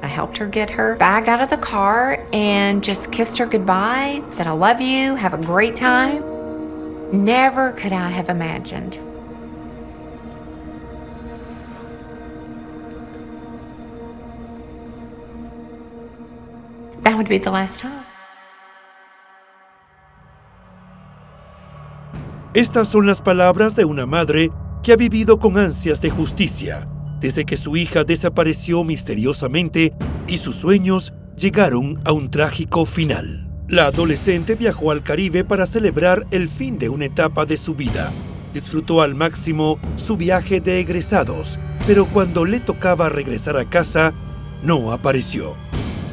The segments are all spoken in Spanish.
I helped her get her bag out of the car and just kissed her goodbye, said I love you, have a great time. Never could I have imagined that would be the last time. Estas son las palabras de una madre que ha vivido con ansias de justicia desde que su hija desapareció misteriosamente y sus sueños llegaron a un trágico final. La adolescente viajó al Caribe para celebrar el fin de una etapa de su vida. Disfrutó al máximo su viaje de egresados, pero cuando le tocaba regresar a casa, no apareció.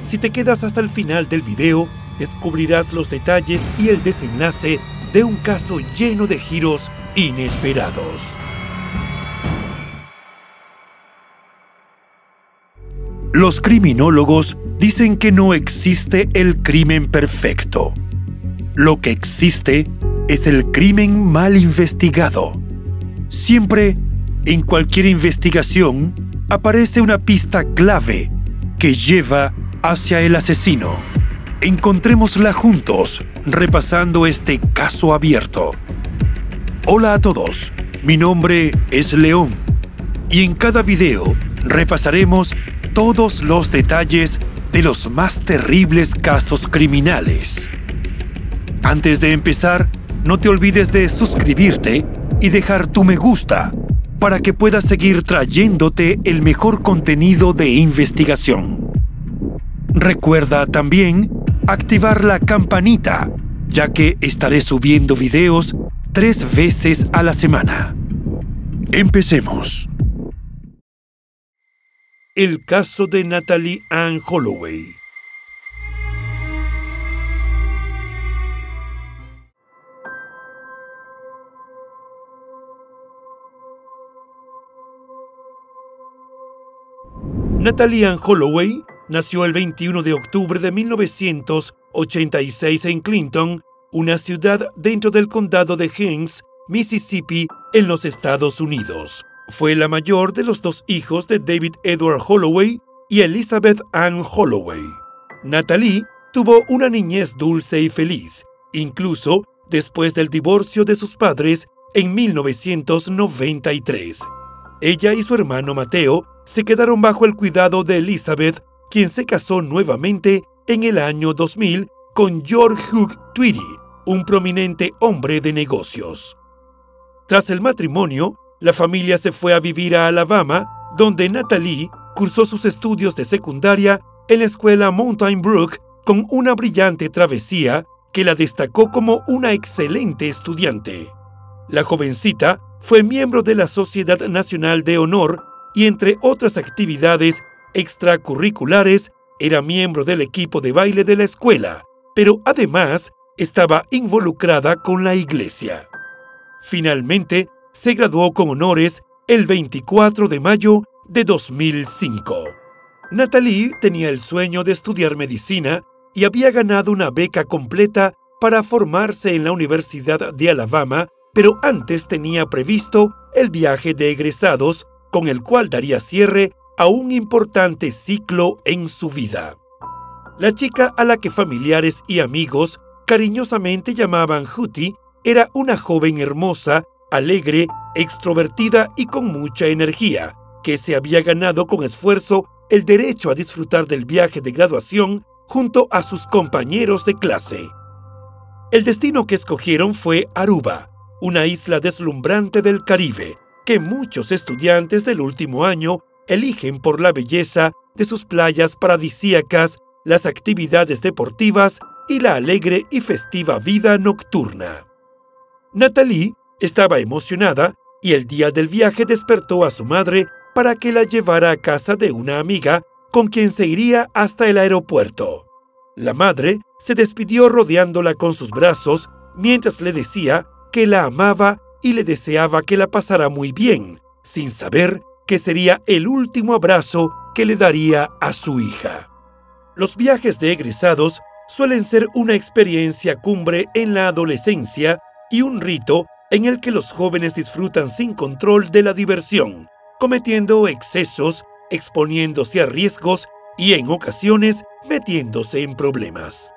Si te quedas hasta el final del video, descubrirás los detalles y el desenlace de un caso lleno de giros inesperados. Los criminólogos dicen que no existe el crimen perfecto. Lo que existe es el crimen mal investigado. Siempre, en cualquier investigación, aparece una pista clave que lleva hacia el asesino. Encontrémosla juntos, repasando este caso abierto. Hola a todos, mi nombre es León, y en cada video repasaremos todos los detalles de los más terribles casos criminales. Antes de empezar, no te olvides de suscribirte y dejar tu me gusta para que puedas seguir trayéndote el mejor contenido de investigación. Recuerda también activar la campanita, ya que estaré subiendo videos 3 veces a la semana. Empecemos. El caso de Natalie Ann Holloway. Natalie Ann Holloway nació el 21 de octubre de 1986 en Clinton, una ciudad dentro del condado de Hinds, Mississippi, en los Estados Unidos. Fue la mayor de los 2 hijos de David Edward Holloway y Elizabeth Ann Holloway. Natalie tuvo una niñez dulce y feliz, incluso después del divorcio de sus padres en 1993. Ella y su hermano Mateo se quedaron bajo el cuidado de Elizabeth, quien se casó nuevamente en el año 2000 con George Hugh Tweedy, un prominente hombre de negocios. Tras el matrimonio, la familia se fue a vivir a Alabama, donde Natalie cursó sus estudios de secundaria en la escuela Mountain Brook con una brillante travesía que la destacó como una excelente estudiante. La jovencita fue miembro de la Sociedad Nacional de Honor y, entre otras actividades extracurriculares, era miembro del equipo de baile de la escuela, pero además estaba involucrada con la iglesia. Finalmente, se graduó con honores el 24 de mayo de 2005. Natalie tenía el sueño de estudiar medicina y había ganado una beca completa para formarse en la Universidad de Alabama, pero antes tenía previsto el viaje de egresados, con el cual daría cierre a un importante ciclo en su vida. La chica a la que familiares y amigos cariñosamente llamaban Hootie era una joven hermosa, alegre, extrovertida y con mucha energía, que se había ganado con esfuerzo el derecho a disfrutar del viaje de graduación junto a sus compañeros de clase. El destino que escogieron fue Aruba, una isla deslumbrante del Caribe, que muchos estudiantes del último año eligen por la belleza de sus playas paradisíacas, las actividades deportivas y la alegre y festiva vida nocturna. Natalie estaba emocionada y el día del viaje despertó a su madre para que la llevara a casa de una amiga con quien se iría hasta el aeropuerto. La madre se despidió rodeándola con sus brazos mientras le decía que la amaba y le deseaba que la pasara muy bien, sin saber que sería el último abrazo que le daría a su hija. Los viajes de egresados suelen ser una experiencia cumbre en la adolescencia y un rito en el que los jóvenes disfrutan sin control de la diversión, cometiendo excesos, exponiéndose a riesgos y en ocasiones metiéndose en problemas.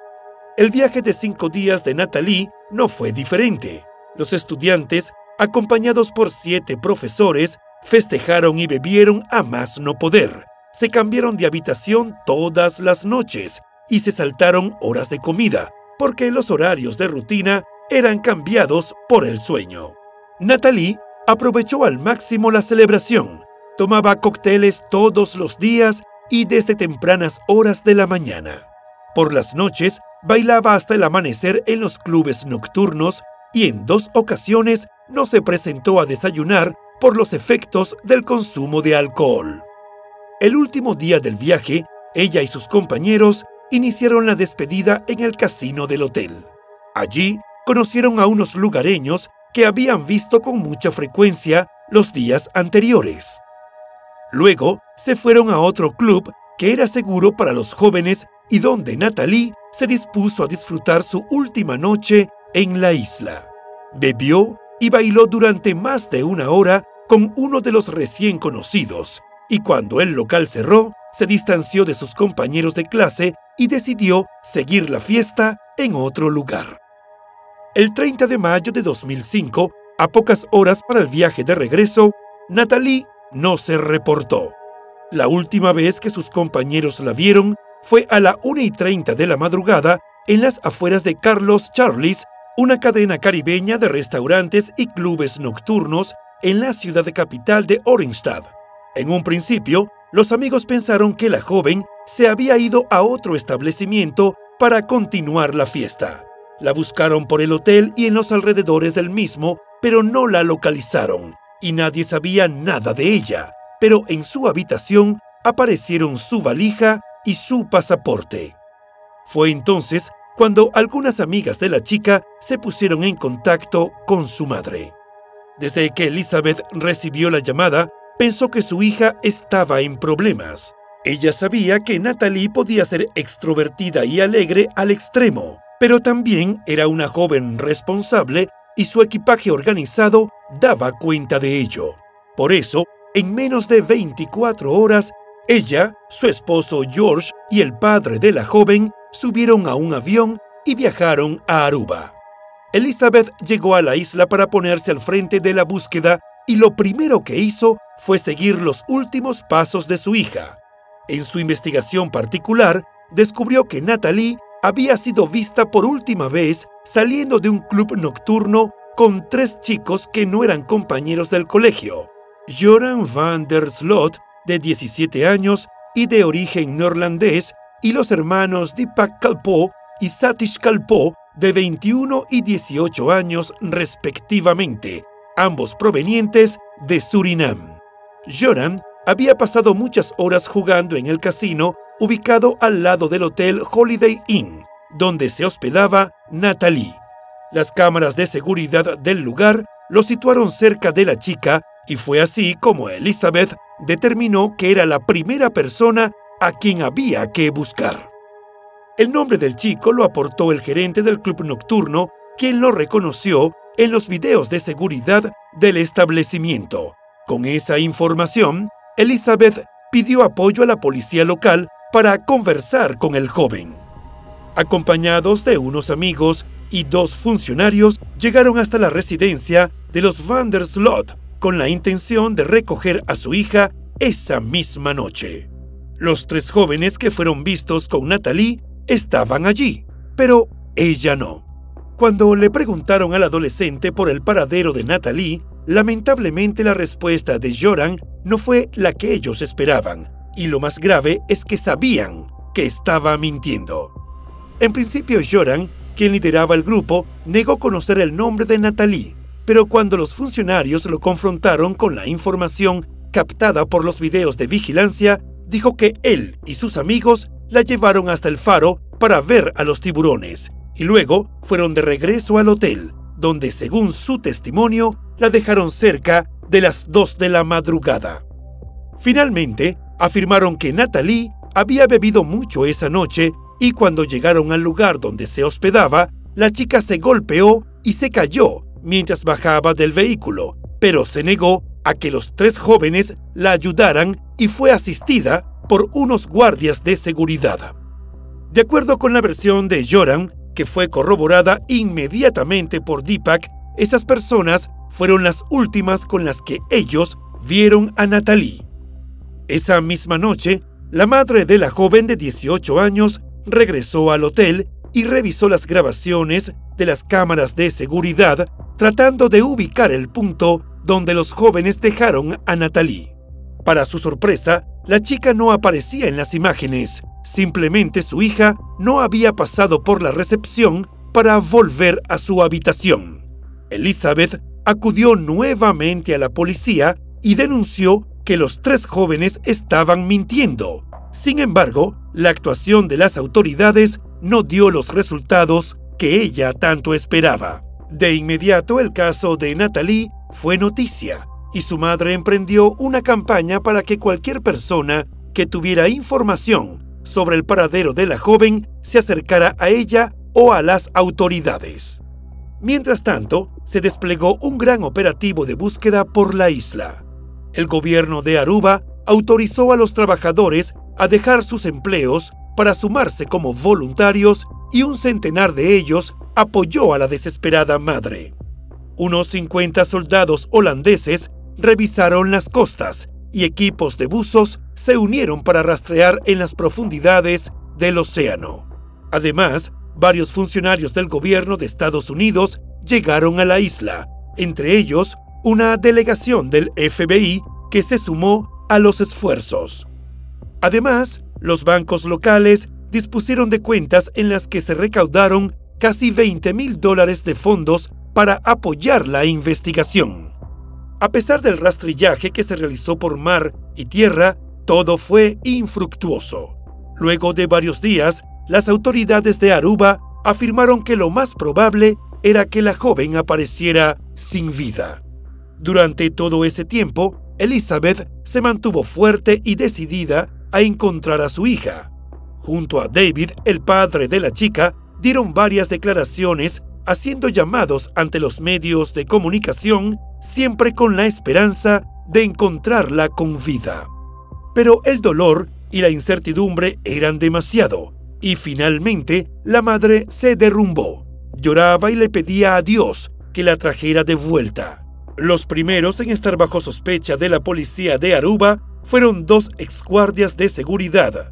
El viaje de 5 días de Natalie no fue diferente. Los estudiantes, acompañados por 7 profesores, festejaron y bebieron a más no poder. Se cambiaron de habitación todas las noches y se saltaron horas de comida, porque los horarios de rutina eran cambiados por el sueño. Natalie aprovechó al máximo la celebración. Tomaba cócteles todos los días y desde tempranas horas de la mañana. Por las noches, bailaba hasta el amanecer en los clubes nocturnos y en 2 ocasiones no se presentó a desayunar por los efectos del consumo de alcohol. El último día del viaje, ella y sus compañeros iniciaron la despedida en el casino del hotel. Allí conocieron a unos lugareños que habían visto con mucha frecuencia los días anteriores. Luego se fueron a otro club que era seguro para los jóvenes y donde Natalie se dispuso a disfrutar su última noche en la isla. Bebió y bailó durante más de 1 hora con uno de los recién conocidos, y cuando el local cerró, se distanció de sus compañeros de clase y decidió seguir la fiesta en otro lugar. El 30 de mayo de 2005, a pocas horas para el viaje de regreso, Natalie no se reportó. La última vez que sus compañeros la vieron fue a la 1:30 de la madrugada en las afueras de Carlos Charlie's, una cadena caribeña de restaurantes y clubes nocturnos en la ciudad capital de Oranjestad. En un principio, los amigos pensaron que la joven se había ido a otro establecimiento para continuar la fiesta. La buscaron por el hotel y en los alrededores del mismo, pero no la localizaron y nadie sabía nada de ella. Pero en su habitación aparecieron su valija y su pasaporte. Fue entonces cuando algunas amigas de la chica se pusieron en contacto con su madre. Desde que Elizabeth recibió la llamada, pensó que su hija estaba en problemas. Ella sabía que Natalie podía ser extrovertida y alegre al extremo, pero también era una joven responsable y su equipaje organizado daba cuenta de ello. Por eso, en menos de 24 horas, ella, su esposo George y el padre de la joven subieron a un avión y viajaron a Aruba. Elizabeth llegó a la isla para ponerse al frente de la búsqueda y lo primero que hizo fue seguir los últimos pasos de su hija. En su investigación particular, descubrió que Natalie había sido vista por última vez saliendo de un club nocturno con 3 chicos que no eran compañeros del colegio: Joran van der Sloot, de 17 años y de origen neerlandés, y los hermanos Deepak Kalpoe y Satish Kalpoe, de 21 y 18 años respectivamente, ambos provenientes de Surinam. Joran había pasado muchas horas jugando en el casino ubicado al lado del hotel Holiday Inn, donde se hospedaba Natalie. Las cámaras de seguridad del lugar lo situaron cerca de la chica y fue así como Elizabeth determinó que era la primera persona a quien había que buscar. El nombre del chico lo aportó el gerente del club nocturno, quien lo reconoció en los videos de seguridad del establecimiento. Con esa información, Elizabeth pidió apoyo a la policía local para conversar con el joven. Acompañados de unos amigos y 2 funcionarios, llegaron hasta la residencia de los van der Sloot con la intención de recoger a su hija esa misma noche. Los 3 jóvenes que fueron vistos con Natalie estaban allí, pero ella no. Cuando le preguntaron al adolescente por el paradero de Natalie, lamentablemente la respuesta de Joran no fue la que ellos esperaban, y lo más grave es que sabían que estaba mintiendo. En principio, Joran, quien lideraba el grupo, negó conocer el nombre de Natalie, pero cuando los funcionarios lo confrontaron con la información captada por los videos de vigilancia, dijo que él y sus amigos la llevaron hasta el faro para ver a los tiburones, y luego fueron de regreso al hotel, donde, según su testimonio, la dejaron cerca de las 2 de la madrugada. Finalmente, afirmaron que Natalie había bebido mucho esa noche y cuando llegaron al lugar donde se hospedaba, la chica se golpeó y se cayó mientras bajaba del vehículo, pero se negó a que los 3 jóvenes la ayudaran y fue asistida por unos guardias de seguridad. De acuerdo con la versión de Joran, que fue corroborada inmediatamente por Deepak, esas personas fueron las últimas con las que ellos vieron a Natalie. Esa misma noche, la madre de la joven de 18 años regresó al hotel y revisó las grabaciones de las cámaras de seguridad, tratando de ubicar el punto donde los jóvenes dejaron a Natalie. Para su sorpresa, la chica no aparecía en las imágenes. Simplemente su hija no había pasado por la recepción para volver a su habitación. Elizabeth acudió nuevamente a la policía y denunció que los 3 jóvenes estaban mintiendo. Sin embargo, la actuación de las autoridades no dio los resultados que ella tanto esperaba. De inmediato, el caso de Natalie fue noticia y su madre emprendió una campaña para que cualquier persona que tuviera información sobre el paradero de la joven se acercara a ella o a las autoridades. Mientras tanto, se desplegó un gran operativo de búsqueda por la isla. El gobierno de Aruba autorizó a los trabajadores a dejar sus empleos para sumarse como voluntarios y un centenar de ellos apoyó a la desesperada madre. Unos 50 soldados holandeses revisaron las costas y equipos de buzos se unieron para rastrear en las profundidades del océano. Además, varios funcionarios del gobierno de Estados Unidos llegaron a la isla, entre ellos una delegación del FBI que se sumó a los esfuerzos. Además, los bancos locales dispusieron de cuentas en las que se recaudaron casi $20,000 de fondos para apoyar la investigación. A pesar del rastrillaje que se realizó por mar y tierra, todo fue infructuoso. Luego de varios días, las autoridades de Aruba afirmaron que lo más probable era que la joven apareciera sin vida. Durante todo ese tiempo, Elizabeth se mantuvo fuerte y decidida a encontrar a su hija. Junto a David, el padre de la chica, dieron varias declaraciones haciendo llamados ante los medios de comunicación, siempre con la esperanza de encontrarla con vida. Pero el dolor y la incertidumbre eran demasiado, y finalmente la madre se derrumbó. Lloraba y le pedía a Dios que la trajera de vuelta. Los primeros en estar bajo sospecha de la policía de Aruba fueron 2 exguardias de seguridad,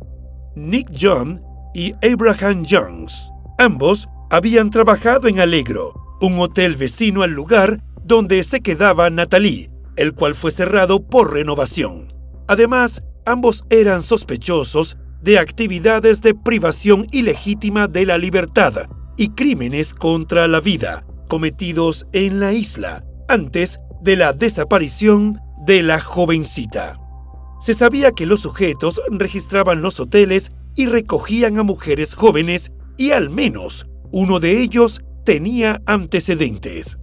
Nick John y Abraham Jones. Ambos habían trabajado en Alegro, un hotel vecino al lugar donde se quedaba Natalie, el cual fue cerrado por renovación. Además, ambos eran sospechosos de actividades de privación ilegítima de la libertad y crímenes contra la vida cometidos en la isla antes de la desaparición de la jovencita. Se sabía que los sujetos registraban los hoteles y recogían a mujeres jóvenes y al menos uno de ellos tenía antecedentes.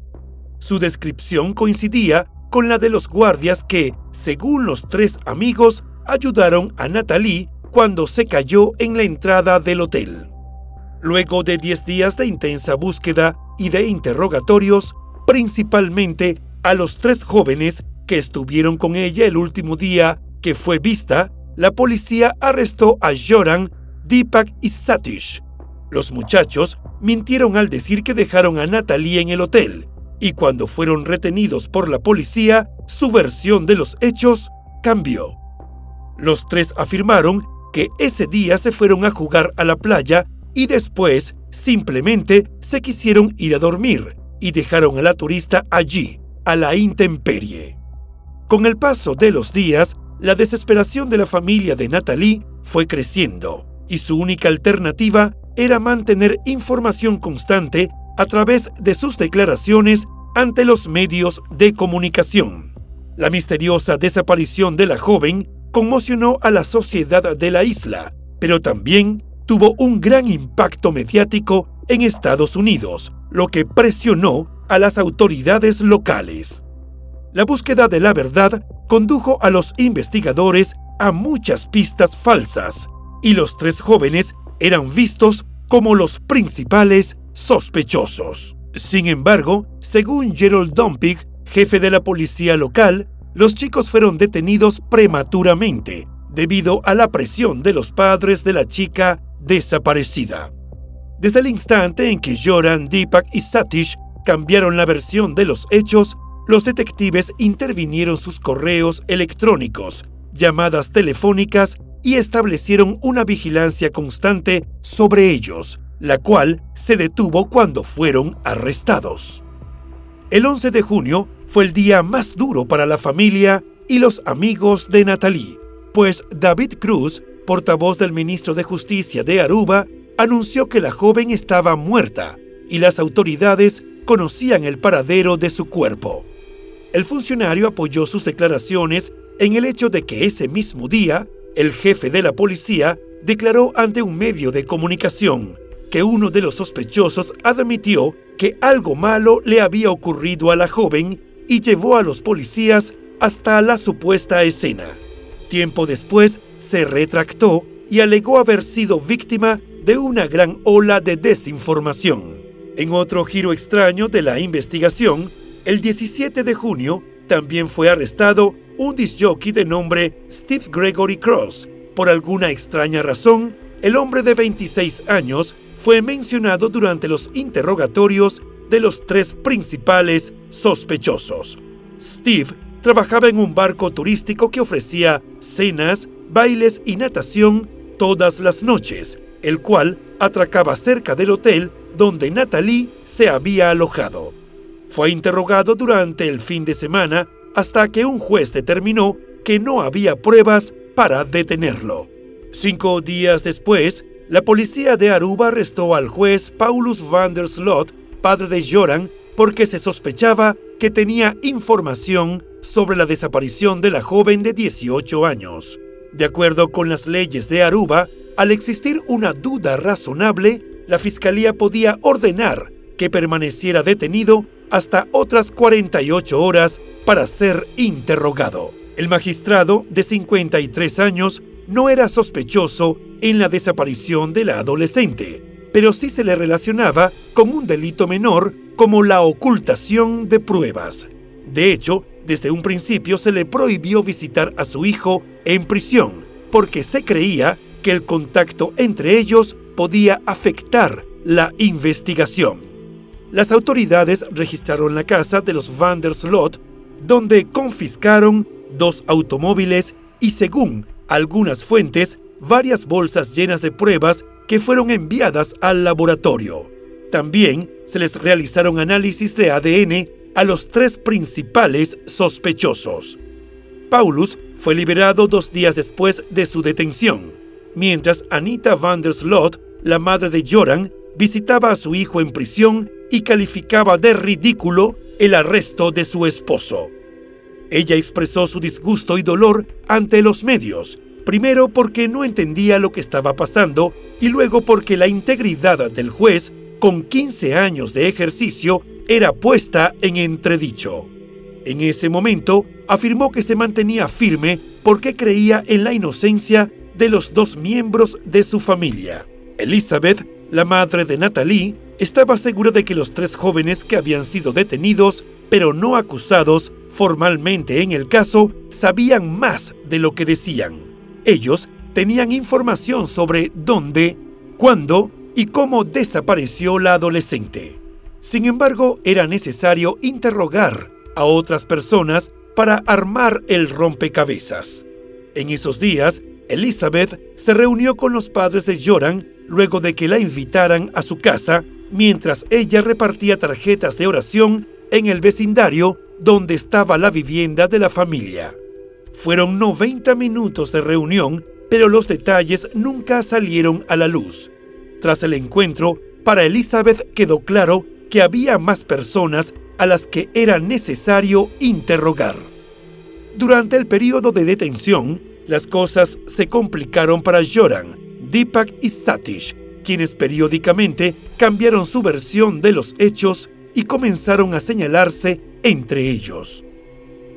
Su descripción coincidía con la de los guardias que, según los 3 amigos, ayudaron a Natalie cuando se cayó en la entrada del hotel. Luego de 10 días de intensa búsqueda y de interrogatorios, principalmente a los 3 jóvenes que estuvieron con ella el último día que fue vista, la policía arrestó a Joran, Deepak y Satish. Los muchachos mintieron al decir que dejaron a Natalie en el hotel, y cuando fueron retenidos por la policía, su versión de los hechos cambió. Los 3 afirmaron que ese día se fueron a jugar a la playa y después simplemente se quisieron ir a dormir y dejaron a la turista allí, a la intemperie. Con el paso de los días, la desesperación de la familia de Natalie fue creciendo y su única alternativa era mantener información constante a través de sus declaraciones ante los medios de comunicación. La misteriosa desaparición de la joven conmocionó a la sociedad de la isla, pero también tuvo un gran impacto mediático en Estados Unidos, lo que presionó a las autoridades locales. La búsqueda de la verdad condujo a los investigadores a muchas pistas falsas, y los 3 jóvenes eran vistos como los principales sospechosos. Sin embargo, según Gerald Dumpig, jefe de la policía local, los chicos fueron detenidos prematuramente, debido a la presión de los padres de la chica desaparecida. Desde el instante en que Joran, Deepak y Satish cambiaron la versión de los hechos, los detectives intervinieron sus correos electrónicos, llamadas telefónicas y establecieron una vigilancia constante sobre ellos, la cual se detuvo cuando fueron arrestados. El 11 de junio fue el día más duro para la familia y los amigos de Natalie, pues David Cruz, portavoz del ministro de Justicia de Aruba, anunció que la joven estaba muerta y las autoridades conocían el paradero de su cuerpo. El funcionario apoyó sus declaraciones en el hecho de que ese mismo día, el jefe de la policía declaró ante un medio de comunicación que uno de los sospechosos admitió que algo malo le había ocurrido a la joven y llevó a los policías hasta la supuesta escena. Tiempo después se retractó y alegó haber sido víctima de una gran ola de desinformación. En otro giro extraño de la investigación, el 17 de junio también fue arrestado un discjockey de nombre Steve Gregory Cross. Por alguna extraña razón, el hombre de 26 años fue mencionado durante los interrogatorios de los tres principales sospechosos. Steve trabajaba en un barco turístico que ofrecía cenas, bailes y natación todas las noches, el cual atracaba cerca del hotel donde Natalie se había alojado. Fue interrogado durante el fin de semana hasta que un juez determinó que no había pruebas para detenerlo. 5 días después, la policía de Aruba arrestó al juez Paulus van der Slot, padre de Joran, porque se sospechaba que tenía información sobre la desaparición de la joven de 18 años. De acuerdo con las leyes de Aruba, al existir una duda razonable, la fiscalía podía ordenar que permaneciera detenido hasta otras 48 horas para ser interrogado. El magistrado, de 53 años, no era sospechoso en la desaparición de la adolescente, pero sí se le relacionaba con un delito menor como la ocultación de pruebas. De hecho, desde un principio se le prohibió visitar a su hijo en prisión, porque se creía que el contacto entre ellos podía afectar la investigación. Las autoridades registraron la casa de los van der Slot, donde confiscaron 2 automóviles y, según algunas fuentes, varias bolsas llenas de pruebas que fueron enviadas al laboratorio. También se les realizaron análisis de ADN a los 3 principales sospechosos. Paulus fue liberado 2 días después de su detención, mientras Anita van der Slot, la madre de Joran, visitaba a su hijo en prisión y calificaba de ridículo el arresto de su esposo. Ella expresó su disgusto y dolor ante los medios, primero porque no entendía lo que estaba pasando y luego porque la integridad del juez, con 15 años de ejercicio, era puesta en entredicho. En ese momento, afirmó que se mantenía firme porque creía en la inocencia de los 2 miembros de su familia. Elizabeth, la madre de Natalie, estaba segura de que los 3 jóvenes que habían sido detenidos, pero no acusados formalmente en el caso, sabían más de lo que decían. Ellos tenían información sobre dónde, cuándo y cómo desapareció la adolescente. Sin embargo, era necesario interrogar a otras personas para armar el rompecabezas. En esos días, Elizabeth se reunió con los padres de Joran luego de que la invitaran a su casa, mientras ella repartía tarjetas de oración en el vecindario donde estaba la vivienda de la familia. Fueron 90 minutos de reunión, pero los detalles nunca salieron a la luz. Tras el encuentro, para Elizabeth quedó claro que había más personas a las que era necesario interrogar. Durante el periodo de detención, las cosas se complicaron para Joran, Deepak y Satish, quienes periódicamente cambiaron su versión de los hechos y comenzaron a señalarse entre ellos.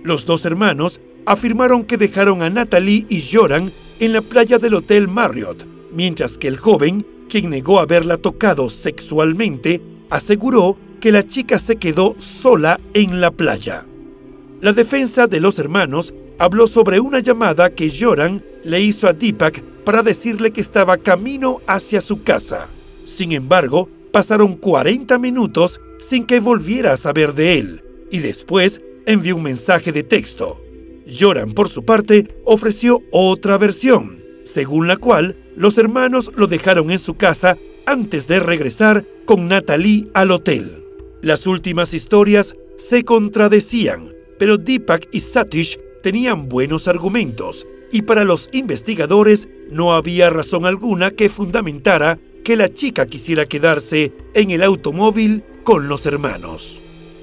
Los 2 hermanos afirmaron que dejaron a Natalie y Joran en la playa del Hotel Marriott, mientras que el joven, quien negó haberla tocado sexualmente, aseguró que la chica se quedó sola en la playa. La defensa de los hermanos habló sobre una llamada que Joran le hizo a Deepak para decirle que estaba camino hacia su casa. Sin embargo, pasaron 40 minutos sin que volviera a saber de él, y después envió un mensaje de texto. Joran, por su parte, ofreció otra versión, según la cual los hermanos lo dejaron en su casa antes de regresar con Natalie al hotel. Las últimas historias se contradecían, pero Deepak y Satish tenían buenos argumentos, y para los investigadores no había razón alguna que fundamentara que la chica quisiera quedarse en el automóvil con los hermanos.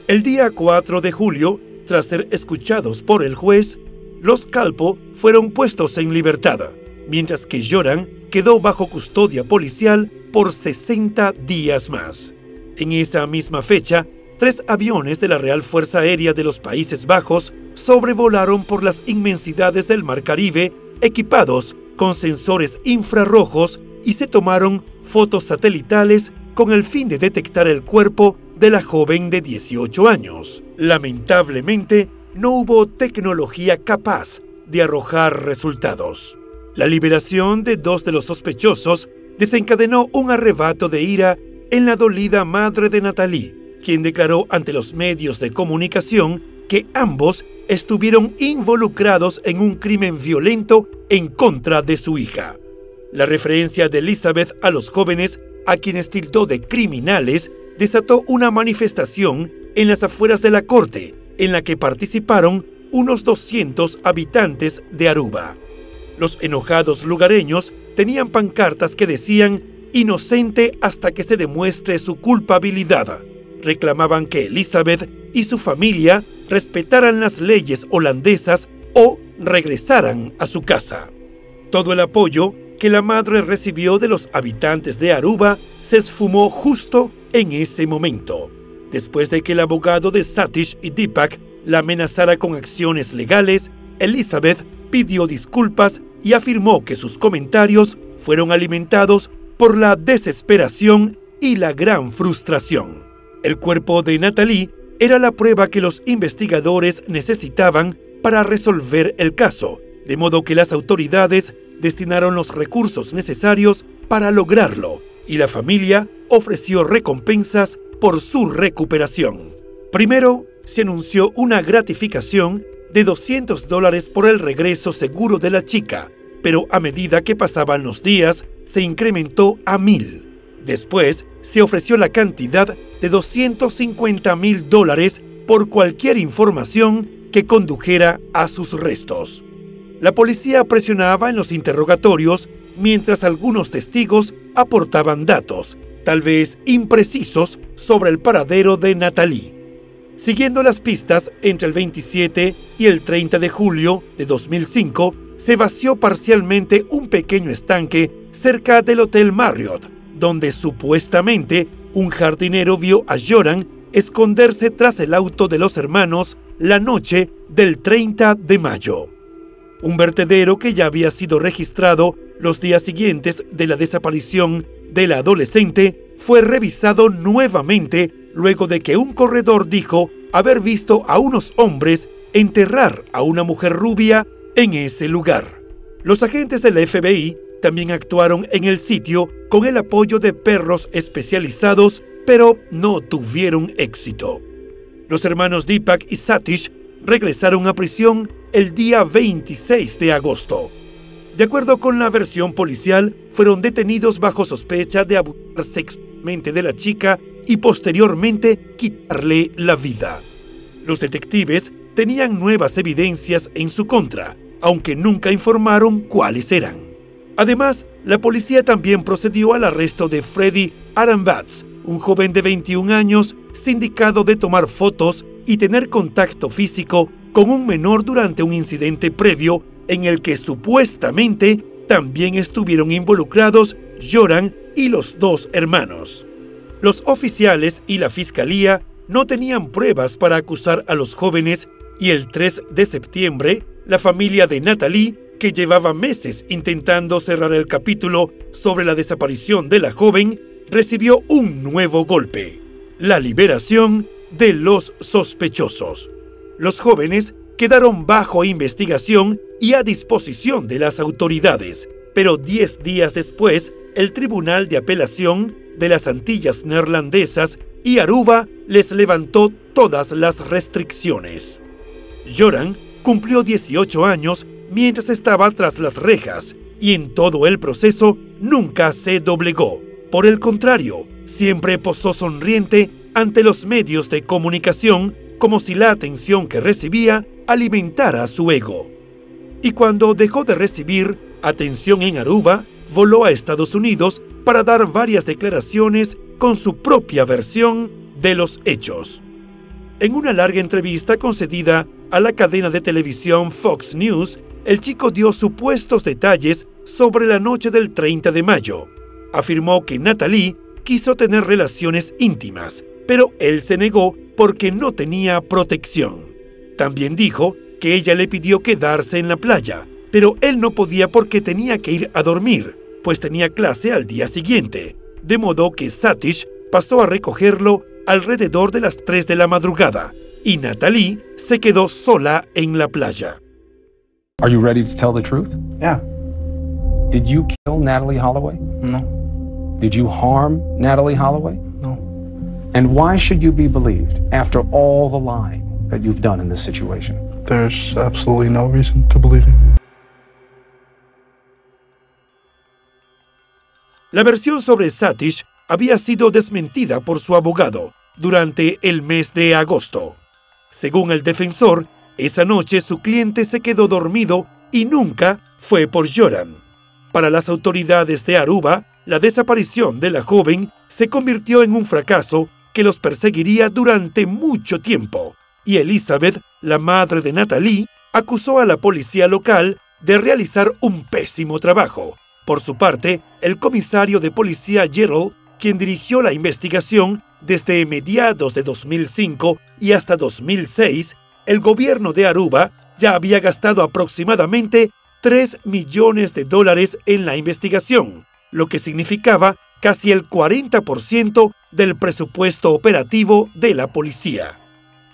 El día 4 de julio, tras ser escuchados por el juez, los Kalpoe fueron puestos en libertad, mientras que Joran quedó bajo custodia policial por 60 días más. En esa misma fecha, 3 aviones de la Real Fuerza Aérea de los Países Bajos sobrevolaron por las inmensidades del Mar Caribe, equipados con sensores infrarrojos, y se tomaron fotos satelitales con el fin de detectar el cuerpo de la joven de 18 años. Lamentablemente, no hubo tecnología capaz de arrojar resultados. La liberación de 2 de los sospechosos desencadenó un arrebato de ira en la dolida madre de Natalie, quien declaró ante los medios de comunicación que ambos estuvieron involucrados en un crimen violento en contra de su hija. La referencia de Elizabeth a los jóvenes, a quienes tildó de criminales, desató una manifestación en las afueras de la corte, en la que participaron unos 200 habitantes de Aruba. Los enojados lugareños tenían pancartas que decían «Inocente hasta que se demuestre su culpabilidad». Reclamaban que Elizabeth y su familia respetaran las leyes holandesas o regresaran a su casa. Todo el apoyo que la madre recibió de los habitantes de Aruba se esfumó justo en ese momento, después de que el abogado de Satish y Deepak la amenazara con acciones legales. Elizabeth pidió disculpas y afirmó que sus comentarios fueron alimentados por la desesperación y la gran frustración. El cuerpo de Natalie era la prueba que los investigadores necesitaban para resolver el caso, de modo que las autoridades destinaron los recursos necesarios para lograrlo, y la familia ofreció recompensas por su recuperación. Primero, se anunció una gratificación de $200 por el regreso seguro de la chica, pero a medida que pasaban los días, se incrementó a $1,000. Después, se ofreció la cantidad de $250,000 por cualquier información que condujera a sus restos. La policía presionaba en los interrogatorios, mientras algunos testigos aportaban datos, tal vez imprecisos, sobre el paradero de Natalie. Siguiendo las pistas, entre el 27 y el 30 de julio de 2005, se vació parcialmente un pequeño estanque cerca del Hotel Marriott, donde supuestamente un jardinero vio a Joran esconderse tras el auto de los hermanos la noche del 30 de mayo. Un vertedero que ya había sido registrado los días siguientes de la desaparición de la adolescente fue revisado nuevamente luego de que un corredor dijo haber visto a unos hombres enterrar a una mujer rubia en ese lugar. Los agentes de la FBI también actuaron en el sitio con el apoyo de perros especializados, pero no tuvieron éxito. Los hermanos Deepak y Satish regresaron a prisión el día 26 de agosto. De acuerdo con la versión policial, fueron detenidos bajo sospecha de abusar sexualmente de la chica y posteriormente quitarle la vida. Los detectives tenían nuevas evidencias en su contra, aunque nunca informaron cuáles eran. Además, la policía también procedió al arresto de Freddy Arambatz, un joven de 21 años sindicado de tomar fotos y tener contacto físico con un menor durante un incidente previo en el que supuestamente también estuvieron involucrados Joran y los 2 hermanos. Los oficiales y la fiscalía no tenían pruebas para acusar a los jóvenes, y el 3 de septiembre, la familia de Natalie, que llevaba meses intentando cerrar el capítulo sobre la desaparición de la joven, recibió un nuevo golpe: la liberación de los sospechosos. Los jóvenes quedaron bajo investigación y a disposición de las autoridades. Pero 10 días después, el Tribunal de Apelación de las Antillas Neerlandesas y Aruba les levantó todas las restricciones. Joran cumplió 18 años mientras estaba tras las rejas y en todo el proceso nunca se doblegó. Por el contrario, siempre posó sonriente ante los medios de comunicación como si la atención que recibía alimentara su ego. Y cuando dejó de recibir atención en Aruba, voló a Estados Unidos para dar varias declaraciones con su propia versión de los hechos. En una larga entrevista concedida a la cadena de televisión Fox News, el chico dio supuestos detalles sobre la noche del 30 de mayo. Afirmó que Natalie quiso tener relaciones íntimas, pero él se negó porque no tenía protección. También dijo que ella le pidió quedarse en la playa, pero él no podía porque tenía que ir a dormir, pues tenía clase al día siguiente, de modo que Satish pasó a recogerlo alrededor de las 3 de la madrugada y Natalie se quedó sola en la playa. Are you ready to tell the truth? Yeah. Did you kill Natalie Holloway? No. Did you harm Natalie Holloway? No. And why should you be believed after all the lying that you've done in this situation? There's absolutely no reason to believe me. La versión sobre Satish había sido desmentida por su abogado durante el mes de agosto. Según el defensor, esa noche su cliente se quedó dormido y nunca fue por Joran. Para las autoridades de Aruba, la desaparición de la joven se convirtió en un fracaso que los perseguiría durante mucho tiempo, y Elizabeth, la madre de Natalie, acusó a la policía local de realizar un pésimo trabajo. Por su parte, el comisario de policía Gerald, quien dirigió la investigación desde mediados de 2005 y hasta 2006, el gobierno de Aruba ya había gastado aproximadamente $3 millones en la investigación, lo que significaba casi el 40% del presupuesto operativo de la policía.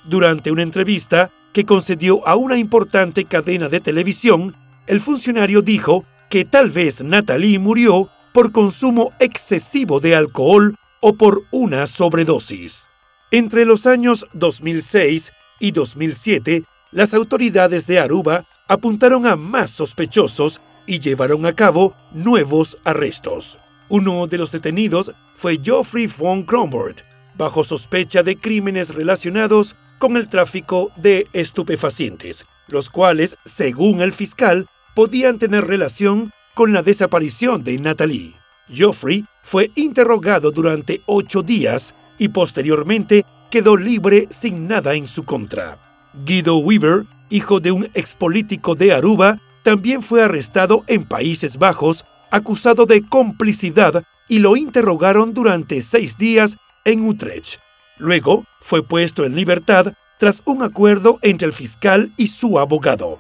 Durante una entrevista que concedió a una importante cadena de televisión, el funcionario dijo que tal vez Natalie murió por consumo excesivo de alcohol o por una sobredosis. Entre los años 2006 y 2007, las autoridades de Aruba apuntaron a más sospechosos y llevaron a cabo nuevos arrestos. Uno de los detenidos fue Geoffrey von Kronborg, bajo sospecha de crímenes relacionados con el tráfico de estupefacientes, los cuales, según el fiscal, podían tener relación con la desaparición de Natalie. Geoffrey fue interrogado durante 8 días y posteriormente quedó libre sin nada en su contra. Guido Weaver, hijo de un expolítico de Aruba, también fue arrestado en Países Bajos, acusado de complicidad y lo interrogaron durante 6 días en Utrecht. Luego fue puesto en libertad tras un acuerdo entre el fiscal y su abogado.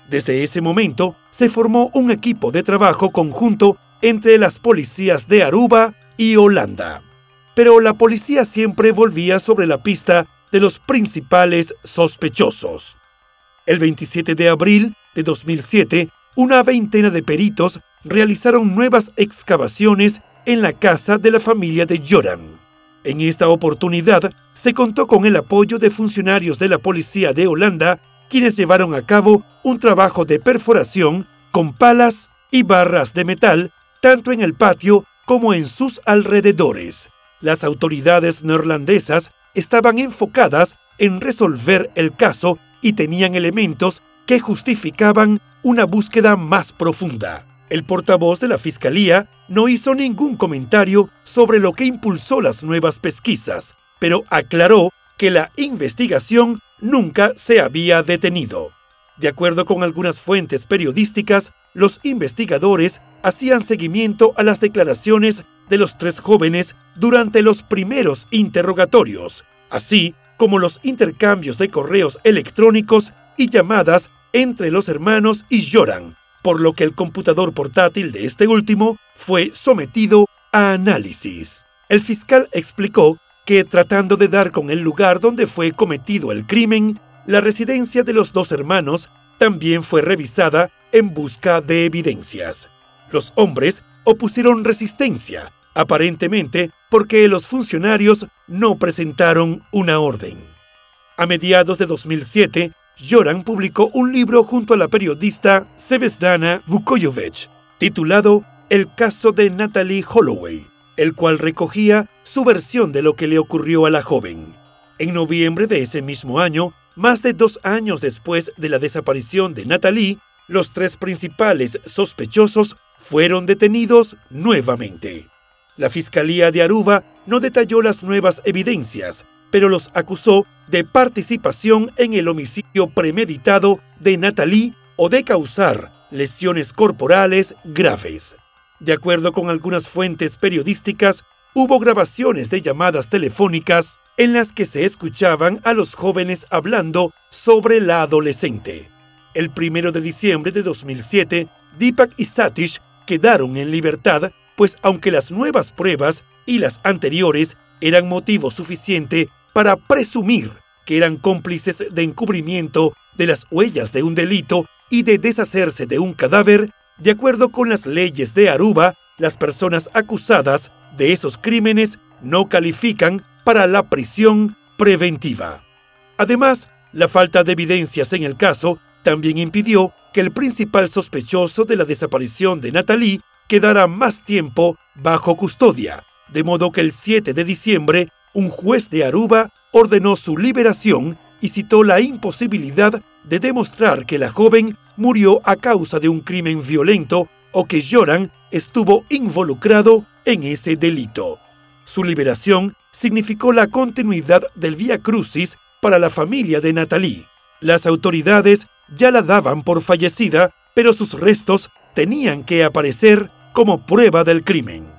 Desde ese momento se formó un equipo de trabajo conjunto entre las policías de Aruba y Holanda. Pero la policía siempre volvía sobre la pista de los principales sospechosos. El 27 de abril de 2007, una veintena de peritos realizaron nuevas excavaciones en la casa de la familia de Joran. En esta oportunidad, se contó con el apoyo de funcionarios de la policía de Holanda, quienes llevaron a cabo un trabajo de perforación con palas y barras de metal, tanto en el patio como en sus alrededores. Las autoridades neerlandesas estaban enfocadas en resolver el caso y tenían elementos que justificaban una búsqueda más profunda. El portavoz de la Fiscalía no hizo ningún comentario sobre lo que impulsó las nuevas pesquisas, pero aclaró que la investigación nunca se había detenido. De acuerdo con algunas fuentes periodísticas, los investigadores hacían seguimiento a las declaraciones de los 3 jóvenes durante los primeros interrogatorios, así como los intercambios de correos electrónicos y llamadas entre los hermanos y Joran, por lo que el computador portátil de este último fue sometido a análisis. El fiscal explicó que, tratando de dar con el lugar donde fue cometido el crimen, la residencia de los dos hermanos también fue revisada en busca de evidencias. Los hombres opusieron resistencia, aparentemente porque los funcionarios no presentaron una orden. A mediados de 2007, Joran publicó un libro junto a la periodista Zvezdana Vukojevic, titulado El caso de Natalee Holloway, el cual recogía su versión de lo que le ocurrió a la joven. En noviembre de ese mismo año, más de 2 años después de la desaparición de Natalee, los 3 principales sospechosos fueron detenidos nuevamente. La Fiscalía de Aruba no detalló las nuevas evidencias, pero los acusó de participación en el homicidio premeditado de Natalee o de causar lesiones corporales graves. De acuerdo con algunas fuentes periodísticas, hubo grabaciones de llamadas telefónicas en las que se escuchaban a los jóvenes hablando sobre la adolescente. El 1 de diciembre de 2007, Deepak y Satish quedaron en libertad, pues aunque las nuevas pruebas y las anteriores eran motivo suficiente para presumir que eran cómplices de encubrimiento de las huellas de un delito y de deshacerse de un cadáver, de acuerdo con las leyes de Aruba, las personas acusadas de esos crímenes no califican para la prisión preventiva. Además, la falta de evidencias en el caso también impidió que el principal sospechoso de la desaparición de Natalee quedara más tiempo bajo custodia, de modo que el 7 de diciembre un juez de Aruba ordenó su liberación y citó la imposibilidad de demostrar que la joven murió a causa de un crimen violento o que Joran estuvo involucrado en ese delito. Su liberación significó la continuidad del Vía Crucis para la familia de Natalee. Las autoridades ya la daban por fallecida, pero sus restos tenían que aparecer como prueba del crimen.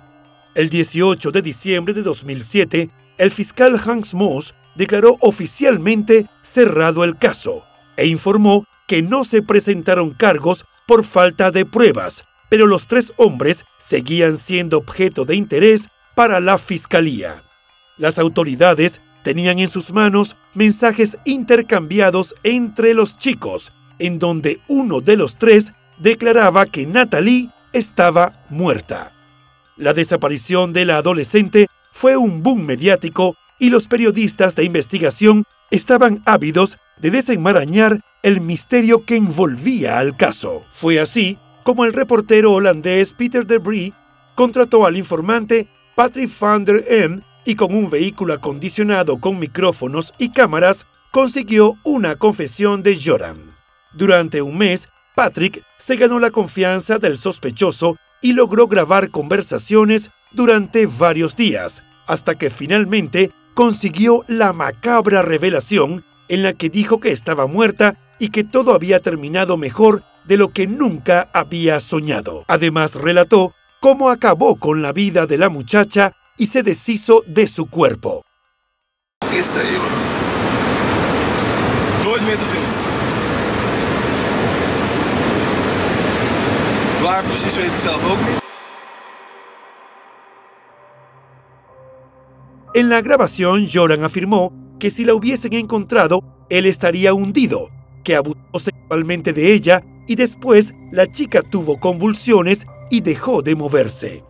El 18 de diciembre de 2007, el fiscal Hans Moos declaró oficialmente cerrado el caso e informó que no se presentaron cargos por falta de pruebas, pero los 3 hombres seguían siendo objeto de interés para la fiscalía. Las autoridades tenían en sus manos mensajes intercambiados entre los chicos, en donde uno de los 3 declaraba que Natalee estaba muerta. La desaparición de la adolescente fue un boom mediático y los periodistas de investigación estaban ávidos de desenmarañar el misterio que envolvía al caso. Fue así como el reportero holandés Peter de Vries contrató al informante Patrick van der Em y con un vehículo acondicionado con micrófonos y cámaras consiguió una confesión de Joran. Durante un mes, Patrick se ganó la confianza del sospechoso y logró grabar conversaciones durante varios días, hasta que finalmente consiguió la macabra revelación en la que dijo que estaba muerta y que todo había terminado mejor de lo que nunca había soñado. Además, relató cómo acabó con la vida de la muchacha y se deshizo de su cuerpo. Is hij, joh. Nooit meer te vinden. Waar precies weet ik zelf ook niet. En la grabación, Joran afirmó que si la hubiesen encontrado, él estaría hundido, que abusó sexualmente de ella y después la chica tuvo convulsiones y dejó de moverse.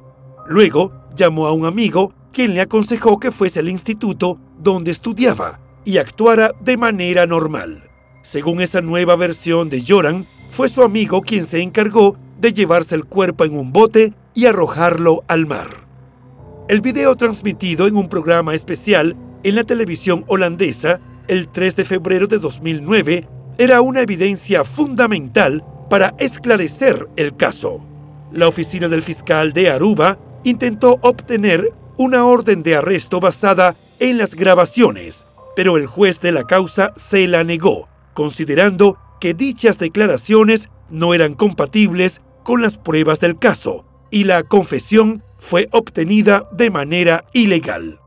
Luego llamó a un amigo, quien le aconsejó que fuese al instituto donde estudiaba y actuara de manera normal. Según esa nueva versión de Joran, fue su amigo quien se encargó de llevarse el cuerpo en un bote y arrojarlo al mar. El video transmitido en un programa especial en la televisión holandesa el 3 de febrero de 2009 era una evidencia fundamental para esclarecer el caso. La oficina del fiscal de Aruba intentó obtener una orden de arresto basada en las grabaciones, pero el juez de la causa se la negó, considerando que dichas declaraciones no eran compatibles con las pruebas del caso y la confesión fue obtenida de manera ilegal.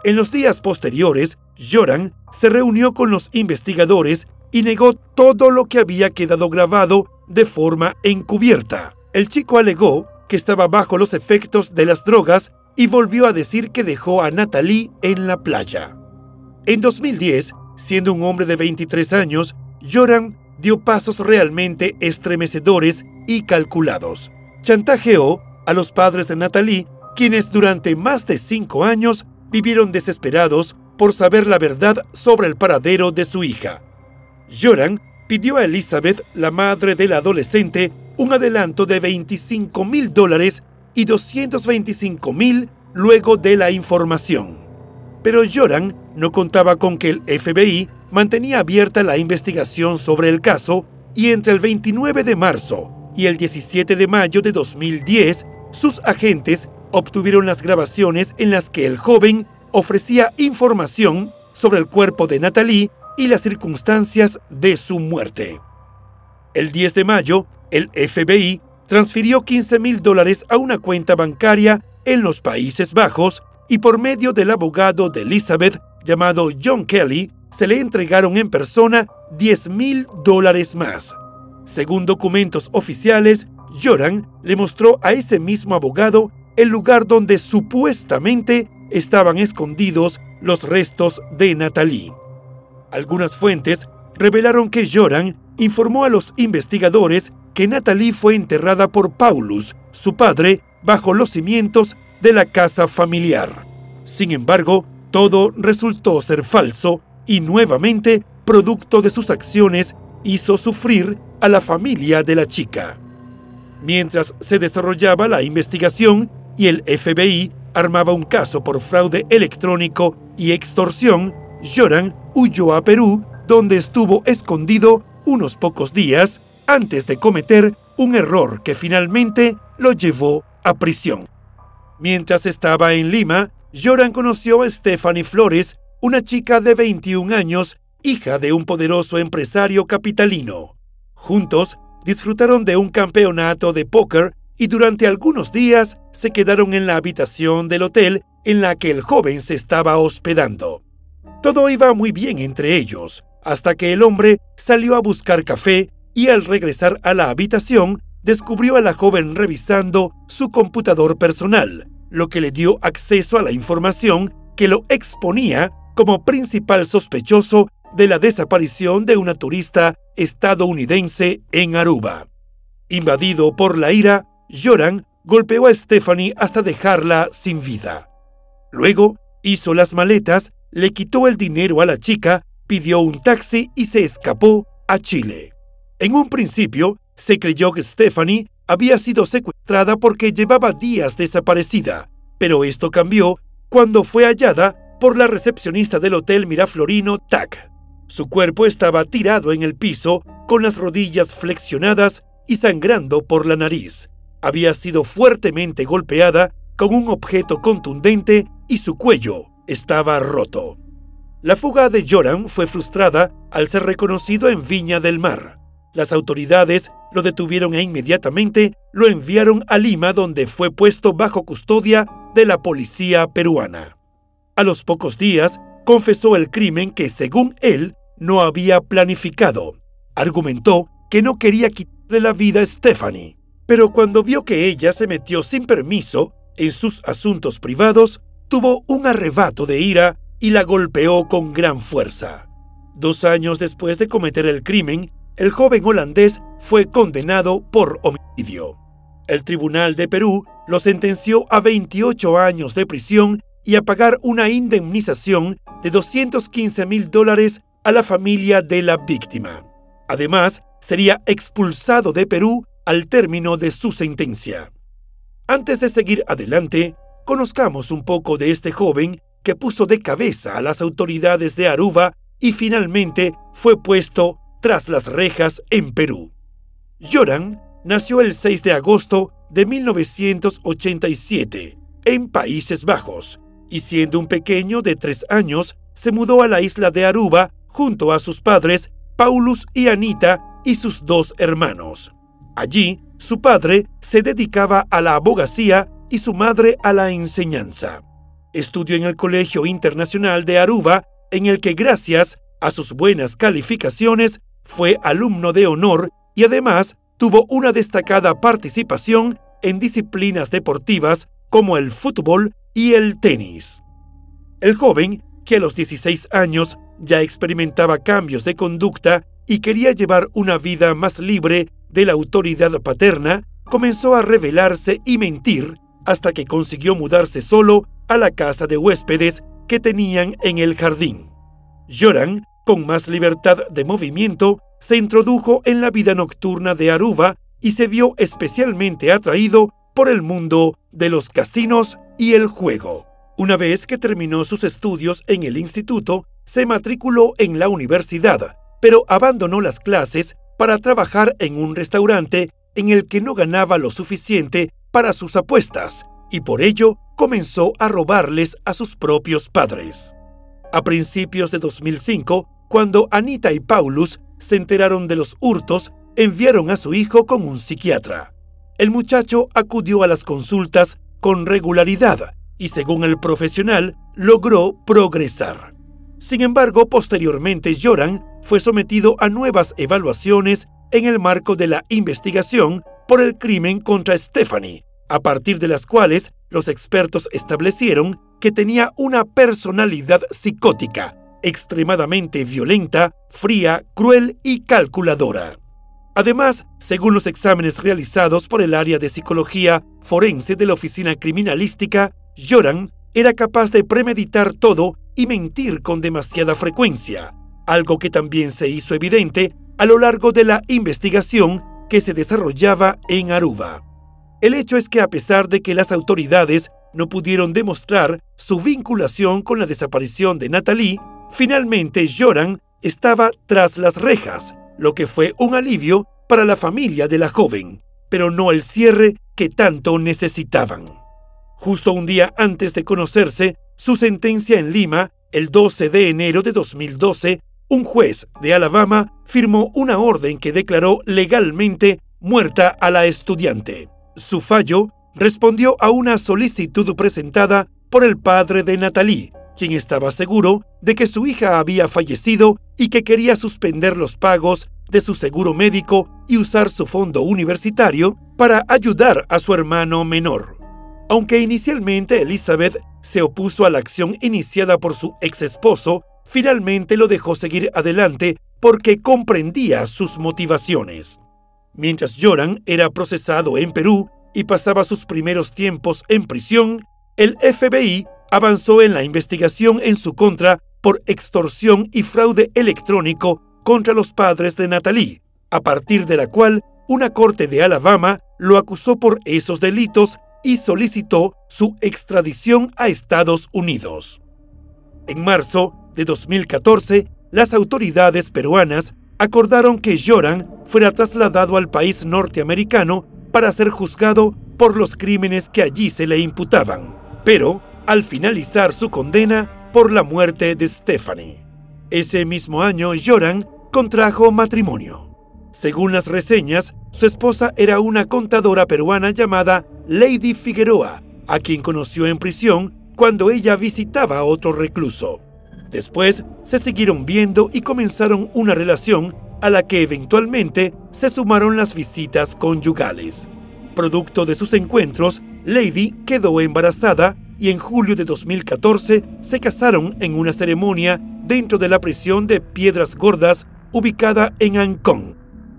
En los días posteriores, Joran se reunió con los investigadores y negó todo lo que había quedado grabado de forma encubierta. El chico alegó que estaba bajo los efectos de las drogas y volvió a decir que dejó a Natalee en la playa. En 2010, Siendo un hombre de 23 años, Joran dio pasos realmente estremecedores y calculados. Chantajeó a los padres de Natalie, quienes durante más de 5 años vivieron desesperados por saber la verdad sobre el paradero de su hija. Joran pidió a Elizabeth, la madre de la adolescente, un adelanto de $25,000 y $225,000 luego de la información. Pero Joran no contaba con que el FBI mantenía abierta la investigación sobre el caso y entre el 29 de marzo y el 17 de mayo de 2010, sus agentes obtuvieron las grabaciones en las que el joven ofrecía información sobre el cuerpo de Natalie y las circunstancias de su muerte. El 10 de mayo, el FBI transfirió $15,000 a una cuenta bancaria en los Países Bajos y por medio del abogado de Elizabeth, llamado John Kelly, se le entregaron en persona $10,000 más. Según documentos oficiales, Joran le mostró a ese mismo abogado el lugar donde supuestamente estaban escondidos los restos de Natalie. Algunas fuentes revelaron que Joran informó a los investigadores que Natalie fue enterrada por Paulus, su padre, bajo los cimientos de la casa familiar. Sin embargo, todo resultó ser falso y nuevamente, producto de sus acciones, hizo sufrir a la familia de la chica. Mientras se desarrollaba la investigación y el FBI armaba un caso por fraude electrónico y extorsión, Joran huyó a Perú, donde estuvo escondido unos pocos días antes de cometer un error que finalmente lo llevó a prisión. Mientras estaba en Lima, Joran conoció a Stephanie Flores, una chica de 21 años, hija de un poderoso empresario capitalino. Juntos disfrutaron de un campeonato de póker y durante algunos días se quedaron en la habitación del hotel en la que el joven se estaba hospedando. Todo iba muy bien entre ellos, hasta que el hombre salió a buscar café y al regresar a la habitación descubrió a la joven revisando su computador personal, lo que le dio acceso a la información que lo exponía como principal sospechoso de la desaparición de una turista estadounidense en Aruba. Invadido por la ira, Joran golpeó a Stephanie hasta dejarla sin vida. Luego hizo las maletas, le quitó el dinero a la chica, pidió un taxi y se escapó a Chile. En un principio, se creyó que Stephanie había sido secuestrada porque llevaba días desaparecida, pero esto cambió cuando fue hallada por la recepcionista del hotel Miraflorino TAC. Su cuerpo estaba tirado en el piso, con las rodillas flexionadas y sangrando por la nariz. Había sido fuertemente golpeada con un objeto contundente y su cuello estaba roto. La fuga de Joran fue frustrada al ser reconocido en Viña del Mar. Las autoridades lo detuvieron e inmediatamente lo enviaron a Lima, donde fue puesto bajo custodia de la policía peruana. A los pocos días, confesó el crimen que, según él, no había planificado. Argumentó que no quería quitarle la vida a Stephanie, pero cuando vio que ella se metió sin permiso en sus asuntos privados, tuvo un arrebato de ira y la golpeó con gran fuerza. 2 años después de cometer el crimen, el joven holandés fue condenado por homicidio. El Tribunal de Perú lo sentenció a 28 años de prisión y a pagar una indemnización de $215,000 a la familia de la víctima. Además, sería expulsado de Perú al término de su sentencia. Antes de seguir adelante, conozcamos un poco de este joven que puso de cabeza a las autoridades de Aruba y finalmente fue puesto tras las rejas en Perú. Joran nació el 6 de agosto de 1987 en Países Bajos y siendo un pequeño de 3 años se mudó a la isla de Aruba junto a sus padres Paulus y Anita y sus 2 hermanos. Allí, su padre se dedicaba a la abogacía y su madre a la enseñanza. Estudió en el Colegio Internacional de Aruba, en el que gracias a sus buenas calificaciones fue alumno de honor y además tuvo una destacada participación en disciplinas deportivas como el fútbol y el tenis. El joven, que a los 16 años ya experimentaba cambios de conducta y quería llevar una vida más libre de la autoridad paterna, comenzó a rebelarse y mentir hasta que consiguió mudarse solo a la casa de huéspedes que tenían en el jardín. Joran, con más libertad de movimiento, se introdujo en la vida nocturna de Aruba y se vio especialmente atraído por el mundo de los casinos y el juego. Una vez que terminó sus estudios en el instituto, se matriculó en la universidad, pero abandonó las clases para trabajar en un restaurante en el que no ganaba lo suficiente para sus apuestas, y por ello comenzó a robarles a sus propios padres. A principios de 2005, cuando Anita y Paulus se enteraron de los hurtos, enviaron a su hijo con un psiquiatra. El muchacho acudió a las consultas con regularidad y, según el profesional, logró progresar. Sin embargo, posteriormente Joran fue sometido a nuevas evaluaciones en el marco de la investigación por el crimen contra Stephanie, a partir de las cuales los expertos establecieron que tenía una personalidad psicótica, extremadamente violenta, fría, cruel y calculadora. Además, según los exámenes realizados por el área de psicología forense de la oficina criminalística, Joran era capaz de premeditar todo y mentir con demasiada frecuencia, algo que también se hizo evidente a lo largo de la investigación que se desarrollaba en Aruba. El hecho es que, a pesar de que las autoridades no pudieron demostrar su vinculación con la desaparición de Natalie, finalmente Joran estaba tras las rejas, lo que fue un alivio para la familia de la joven, pero no el cierre que tanto necesitaban. Justo un día antes de conocerse su sentencia en Lima, el 12 de enero de 2012, un juez de Alabama firmó una orden que declaró legalmente muerta a la estudiante. Su fallo respondió a una solicitud presentada por el padre de Natalie, quien estaba seguro de que su hija había fallecido y que quería suspender los pagos de su seguro médico y usar su fondo universitario para ayudar a su hermano menor. Aunque inicialmente Elizabeth se opuso a la acción iniciada por su ex-esposo, finalmente lo dejó seguir adelante porque comprendía sus motivaciones. Mientras Joran era procesado en Perú y pasaba sus primeros tiempos en prisión, el FBI avanzó en la investigación en su contra por extorsión y fraude electrónico contra los padres de Natalie, a partir de la cual una corte de Alabama lo acusó por esos delitos y solicitó su extradición a Estados Unidos. En marzo de 2014, las autoridades peruanas acordaron que Joran fuera trasladado al país norteamericano para ser juzgado por los crímenes que allí se le imputaban, pero al finalizar su condena por la muerte de Stephanie. Ese mismo año, Joran contrajo matrimonio. Según las reseñas, su esposa era una contadora peruana llamada Lady Figueroa, a quien conoció en prisión cuando ella visitaba a otro recluso. Después se siguieron viendo y comenzaron una relación a la que eventualmente se sumaron las visitas conyugales. Producto de sus encuentros, Lady quedó embarazada y en julio de 2014 se casaron en una ceremonia dentro de la prisión de Piedras Gordas ubicada en Ancón.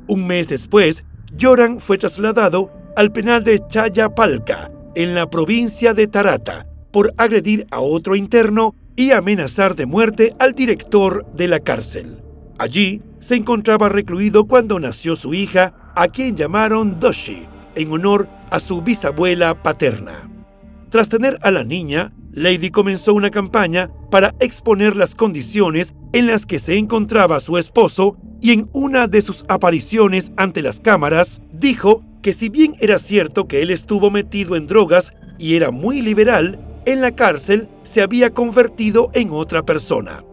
Un mes después, Joran fue trasladado al penal de Chayapalca, en la provincia de Tarata, por agredir a otro interno y amenazar de muerte al director de la cárcel. Allí se encontraba recluido cuando nació su hija, a quien llamaron Doshi, en honor a su bisabuela paterna. Tras tener a la niña, Lady comenzó una campaña para exponer las condiciones en las que se encontraba su esposo y en una de sus apariciones ante las cámaras dijo que si bien era cierto que él estuvo metido en drogas y era muy liberal, en la cárcel se había convertido en otra persona.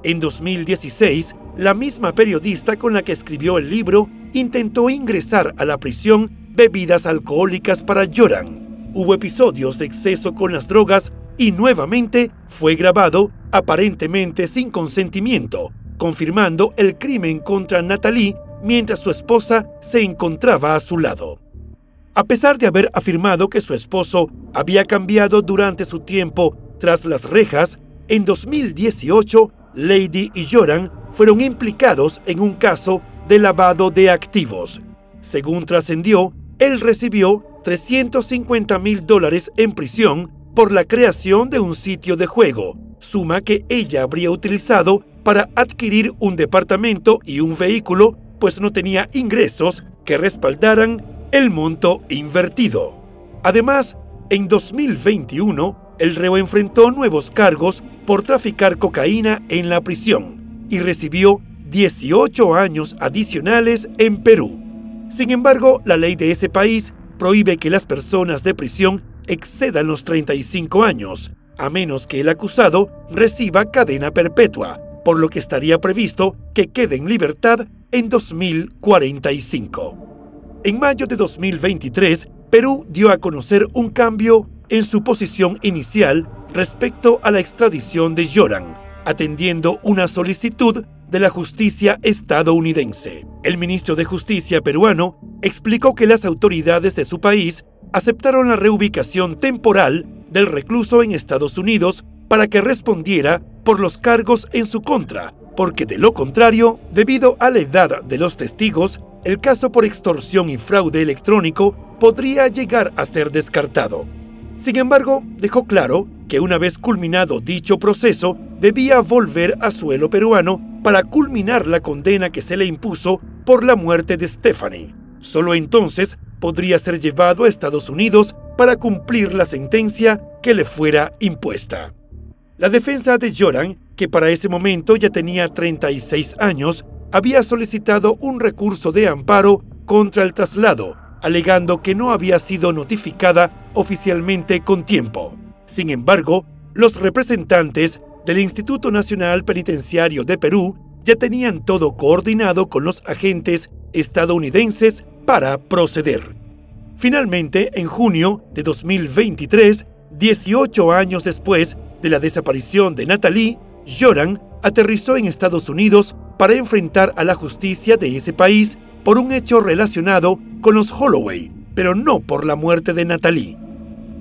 En 2016, la misma periodista con la que escribió el libro intentó ingresar a la prisión bebidas alcohólicas para Joran. Hubo episodios de exceso con las drogas y nuevamente fue grabado, aparentemente sin consentimiento, confirmando el crimen contra Natalie mientras su esposa se encontraba a su lado. A pesar de haber afirmado que su esposo había cambiado durante su tiempo tras las rejas, en 2018 Lady y Joran fueron implicados en un caso de lavado de activos. Según trascendió, él recibió $350,000 en prisión por la creación de un sitio de juego, suma que ella habría utilizado para adquirir un departamento y un vehículo, pues no tenía ingresos que respaldaran el monto invertido. Además, en 2021, el reo enfrentó nuevos cargos por traficar cocaína en la prisión y recibió 18 años adicionales en Perú. Sin embargo, la ley de ese país prohíbe que las personas de prisión excedan los 35 años, a menos que el acusado reciba cadena perpetua, por lo que estaría previsto que quede en libertad en 2045. En mayo de 2023, Perú dio a conocer un cambio en su posición inicial respecto a la extradición de Joran, atendiendo una solicitud de la justicia estadounidense. El ministro de Justicia peruano explicó que las autoridades de su país aceptaron la reubicación temporal del recluso en Estados Unidos para que respondiera por los cargos en su contra, porque de lo contrario, debido a la edad de los testigos, el caso por extorsión y fraude electrónico podría llegar a ser descartado. Sin embargo, dejó claro que una vez culminado dicho proceso, debía volver a suelo peruano para culminar la condena que se le impuso por la muerte de Stephanie. Solo entonces podría ser llevado a Estados Unidos para cumplir la sentencia que le fuera impuesta. La defensa de Joran, que para ese momento ya tenía 36 años, había solicitado un recurso de amparo contra el traslado, alegando que no había sido notificada oficialmente con tiempo. Sin embargo, los representantes del Instituto Nacional Penitenciario de Perú ya tenían todo coordinado con los agentes estadounidenses para proceder. Finalmente, en junio de 2023, 18 años después de la desaparición de Natalie, Joran aterrizó en Estados Unidos para enfrentar a la justicia de ese país por un hecho relacionado con los Holloway, pero no por la muerte de Natalie.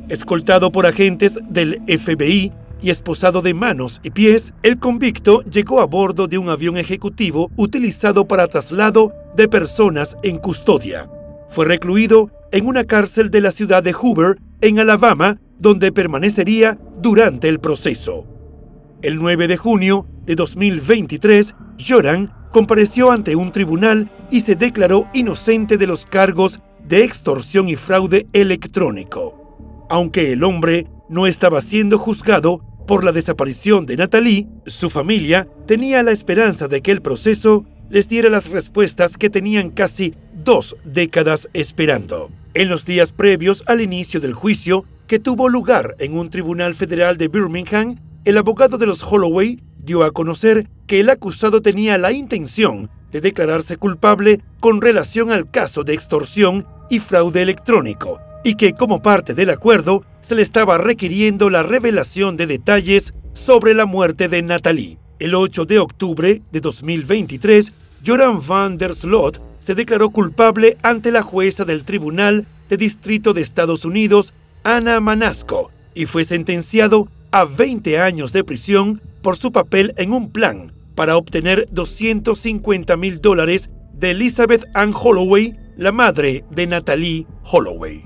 Escoltado por agentes del FBI y esposado de manos y pies, el convicto llegó a bordo de un avión ejecutivo utilizado para traslado de personas en custodia. Fue recluido en una cárcel de la ciudad de Hoover, en Alabama, donde permanecería durante el proceso. El 9 de junio de 2023, Joran compareció ante un tribunal y se declaró inocente de los cargos de extorsión y fraude electrónico. Aunque el hombre no estaba siendo juzgado por la desaparición de Natalie, su familia tenía la esperanza de que el proceso les diera las respuestas que tenían casi 2 décadas esperando. En los días previos al inicio del juicio, que tuvo lugar en un tribunal federal de Birmingham, el abogado de los Holloway dio a conocer que el acusado tenía la intención de declararse culpable con relación al caso de extorsión y fraude electrónico, y que como parte del acuerdo se le estaba requiriendo la revelación de detalles sobre la muerte de Natalie. El 8 de octubre de 2023, Joran van der Sloot se declaró culpable ante la jueza del Tribunal de Distrito de Estados Unidos, Ana Manasco, y fue sentenciado a 20 años de prisión por su papel en un plan para obtener $250,000 de Elizabeth Ann Holloway, la madre de Natalie Holloway.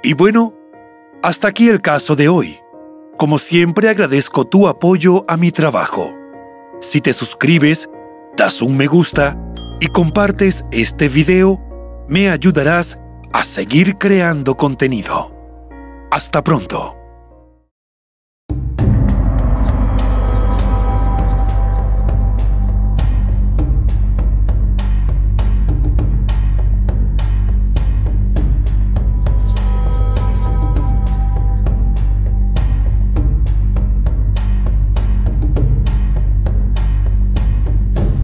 Y bueno, hasta aquí el caso de hoy. Como siempre, agradezco tu apoyo a mi trabajo. Si te suscribes, das un me gusta y compartes este video, me ayudarás a seguir creando contenido. Hasta pronto.